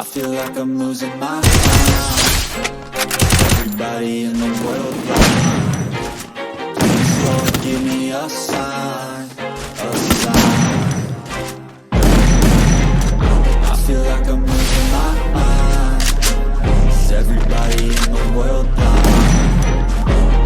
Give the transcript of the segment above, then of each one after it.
I feel like I'm losing my mind. Everybody in the world blind. Please, Lord, give me a sign, a sign. I feel like I'm losing my mind. Is everybody in the world blind?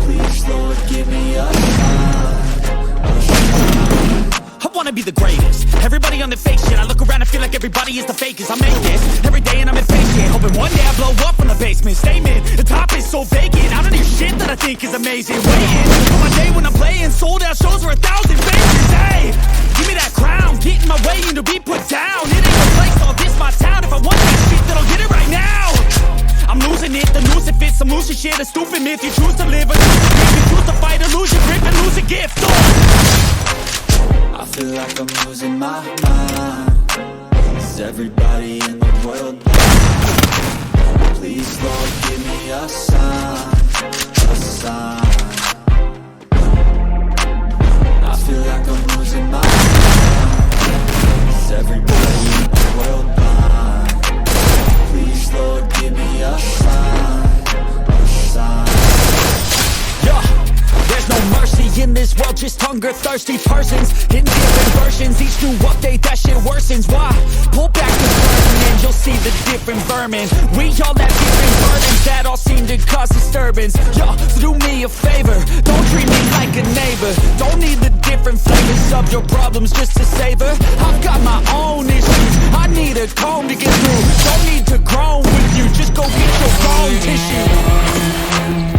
Please, Lord, give me a sign, a sign. I wanna be the greatest. Everybody on the fake shit. I look around and feel like everybody is the fakest. I make this every day and I'm impatient, hoping one day I blow up from the basement. Statement, the top is so vacant. I don't hear shit that I think is amazing. Waiting for my day when I'm playing sold out shows for 1,000 faces. Hey, give me that crown, get in my way and to be put down. It ain't no place, all this my town. If I want that shit, then I'll get it right now. I'm losing it, the noose it fits. I'm losing shit, a stupid myth. You choose to live or choose to live. You choose to fight or lose your grip and lose a gift. I feel like I'm losing my mind. Is everybody in the world blind? Please, Lord, give me a sign, a sign. I feel like I'm losing my mind. Is everybody in the world blind? Please, Lord, give me a sign, a sign. Yeah, there's no mercy in this world, just hunger-thirsty persons in different versions. Each new update, that shit worsens. Why? Pull back the curtain and you'll see the different vermin. We all have different burdens that all seem to cause disturbance. Yo, so do me a favor, don't treat me like a neighbor. Don't need the different flavors of your problems just to savor. I've got my own issues, I need a comb to get through. Don't need to groan with you, just go get your own tissue.